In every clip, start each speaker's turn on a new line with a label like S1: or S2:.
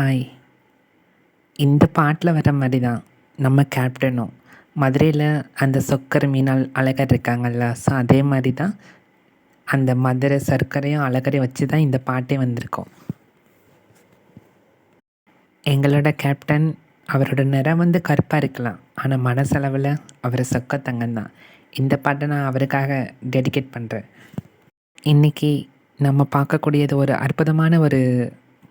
S1: ஆய் இந்த பாட்டில் வர மாதிரி தான் நம்ம கேப்டனும் மதுரையில் அந்த சொக்கர் மீனால் அழகர் இருக்காங்கல்ல. ஸோ அதே மாதிரி தான் அந்த மதுரை சர்க்கரையும் அழகரையும் வச்சு தான் இந்த பாட்டே வந்திருக்கோம். எங்களோட கேப்டன் அவரோட நிறம் வந்து கருப்பாக இருக்கலாம், ஆனால் மனசளவில் அவர் சொக்க தங்கம் தான். இந்த பாட்டை நான் அவருக்காக டெடிகேட் பண்ணுறேன். இன்றைக்கி நம்ம பார்க்கக்கூடியது ஒரு அற்புதமான ஒரு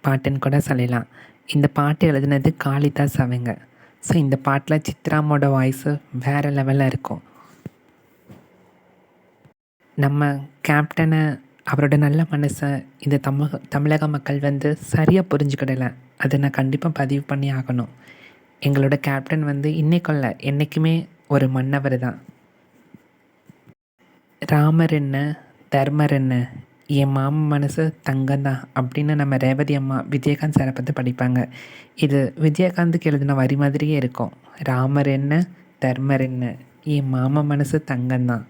S1: பாட்டுன்னு கூட சொல்லலாம். இந்த பாட்டு எழுதுனது காளிதாஸ் அவங்க. ஸோ இந்த பாட்டில் சித்ராமோட வாய்ஸு வேறு லெவலில் இருக்கும். நம்ம கேப்டனை அவரோட நல்ல மனசை இந்த தமிழக மக்கள் வந்து சரியாக புரிஞ்சுக்கிடலை. அதை நான் கண்டிப்பாக பதிவு பண்ணி ஆகணும். எங்களோட கேப்டன் வந்து இன்னைக்குள்ள என்றைக்குமே ஒரு மன்னவர் தான். ராமர் என்ன, தர்மர் என்ன, என் மாமன் மனசு தங்கம்தான் அப்படின்னு நம்ம ரேவதி அம்மா விஜயகாந்த் சாரை பற்றி படிப்பாங்க. இது விஜயகாந்துக்கு எழுதின வரி மாதிரியே இருக்கும். ராமர் என்ன, தர்மர் என்ன, என் மாமன் மனசு தங்கம்தான்.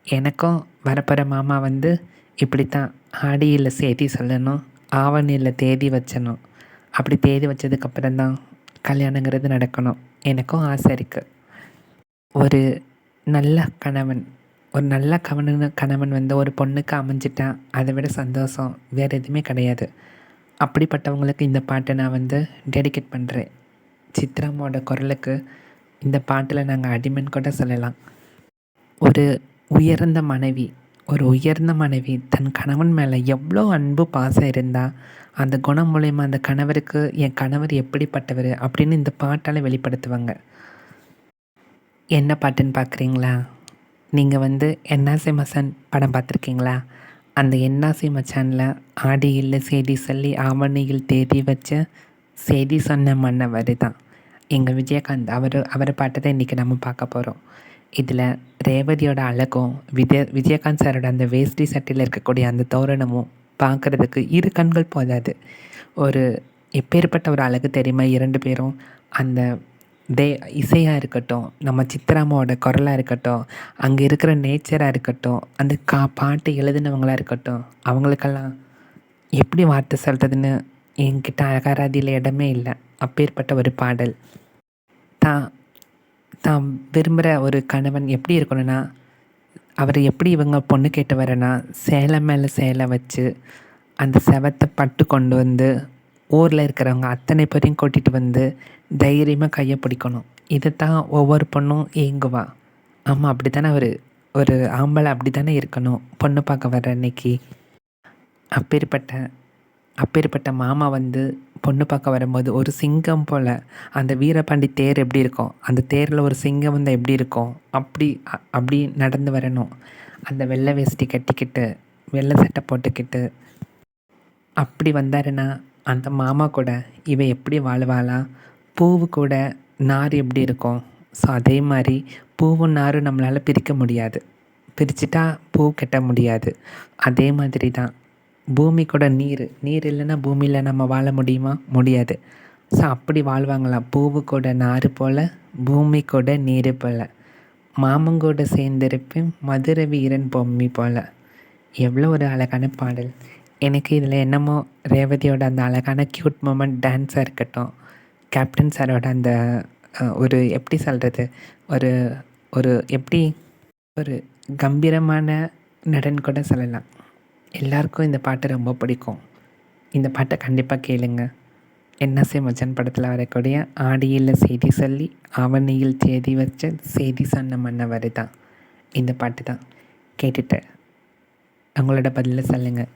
S1: எனக்கும் வரப்போகிற மாமா வந்து இப்படித்தான் ஆடியில் செய்தி சொல்லணும், ஆவணியில் தேதி வச்சணும். அப்படி தேதி வச்சதுக்கப்புறம்தான் கல்யாணங்கிறது நடக்கணும். எனக்கும் ஆசை இருக்குது. ஒரு நல்ல கணவன் கணவன் வந்து ஒரு பொண்ணுக்கு அமைஞ்சிட்டா அதை விட சந்தோஷம் வேறு எதுவுமே கிடையாது. அப்படிப்பட்டவங்களுக்கு இந்த பாட்டை நான் வந்து டெடிகேட் பண்ணுறேன். சித்ராமோட குரலுக்கு இந்த பாட்டில் நாங்கள் அடிமைன்னு கூட சொல்லலாம். ஒரு உயர்ந்த மனைவி தன் கணவன் மேலே எவ்வளோ அன்பு பாசம் இருந்தால் அந்த குணம் மூலயமா அந்த கணவருக்கு என் கணவர் எப்படிப்பட்டவர் அப்படின்னு இந்த பாட்டால் வெளிப்படுத்துவாங்க. என்ன பாட்டுன்னு பார்க்குறீங்களா? நீங்கள் வந்து என்னாசி மச்சான் படம் பார்த்துருக்கீங்களா? அந்த என்னாசி மச்சானில் ஆடியில் செய்தி சொல்லி ஆவணியில் தேதி வச்ச செய்தி சொன்ன மன்னவர் தான் எங்கள் விஜயகாந்த். அவரை பாட்டு தான் இன்றைக்கி நம்ம பார்க்க போகிறோம். இதில் ரேவதியோட அழகும் விஜயகாந்த் சாரோட அந்த வேஷ்டி சட்டையில் இருக்கக்கூடிய அந்த தோரணமும் பார்க்குறதுக்கு இரு கண்கள் போதாது. ஒரு எப்பேற்பட்ட ஒரு அழகு தெரியுமா? 2 பேரும் அந்த இசையாக இருக்கட்டும், நம்ம சித்ராமாவோட குரலாக இருக்கட்டும், அங்கே இருக்கிற நேச்சராக இருக்கட்டும், அந்த பாட்டு எழுதினவங்களாக இருக்கட்டும், அவங்களுக்கெல்லாம் எப்படி வார்த்தை சொல்கிறதுன்னு என்கிட்ட அகராதியில் இடமே இல்லை. அப்பேற்பட்ட ஒரு பாடல். தான் விரும்புகிற ஒரு கணவன் எப்படி இருக்கணும்னா, அவர் எப்படி இவங்க பொண்ணு கேட்டு வரேன்னா, சேலை மேலே சேலை வச்சு அந்த செவத்தை பட்டு கொண்டு வந்து ஊரில் இருக்கிறவங்க அத்தனை பேரையும் கூட்டிகிட்டு வந்து தைரியமாக கையை பிடிக்கணும். இதை தான் ஒவ்வொரு பொண்ணும் ஏங்குவா. ஆமாம், அப்படி தானே ஒரு ஆம்பளை அப்படி தானே இருக்கணும் பொண்ணு பார்க்க வர்ற அன்னைக்கு. அப்பேற்பட்ட மாமா வந்து பொண்ணு பார்க்க வரும்போது ஒரு சிங்கம் போல் அந்த வீரபாண்டி தேர் எப்படி இருக்கும், அந்த தேரில் ஒரு சிங்கம் வந்து எப்படி இருக்கும், அப்படி நடந்து வரணும். அந்த வெள்ளை வேஷ்டி கட்டிக்கிட்டு வெள்ளை சட்டை போட்டுக்கிட்டு அப்படி வந்தாருன்னா அந்த மாமா கூட இவ எப்படி வாழ்வாளா? பூவு கூட நார் எப்படி இருக்கும்? ஸோ அதே மாதிரி பூவும் நாரும் நம்மளால் பிரிக்க முடியாது. பிரிச்சுட்டா பூ கட்ட முடியாது. அதே மாதிரி தான் பூமி கூட நீர் இல்லைன்னா பூமியில் நம்ம வாழ முடியுமா? முடியாது. ஸோ அப்படி வாழ்வாங்களாம். பூவு கூட நார் போல், பூமி கூட நீர் போல், மாமங்கூட சேர்ந்திருப்பேன் மதுரை வீரன் பொம்மி போல். எவ்வளோ ஒரு அழகான பாடல். எனக்கு இதில் என்னமோ ரேவதியோட அந்த அழகான க்யூட் மூமெண்ட் டான்ஸாக இருக்கட்டும், கேப்டன் சாரோட அந்த ஒரு எப்படி சொல்கிறது, ஒரு ஒரு எப்படி ஒரு கம்பீரமான நடன் கூட சொல்லலாம். எல்லாருக்கும் இந்த பாட்டு ரொம்ப பிடிக்கும். இந்த பாட்டை கண்டிப்பாக கேளுங்க. என்னாசி மச்சான் படத்தில் வரக்கூடிய ஆடியில் செய்தி சொல்லி ஆவணியில் தேதி வச்ச செய்தி சொன்ன மன்னவர் தான் இந்த பாட்டு தான். கேட்டுட்டு உங்களோட பதிலை சொல்லுங்கள்.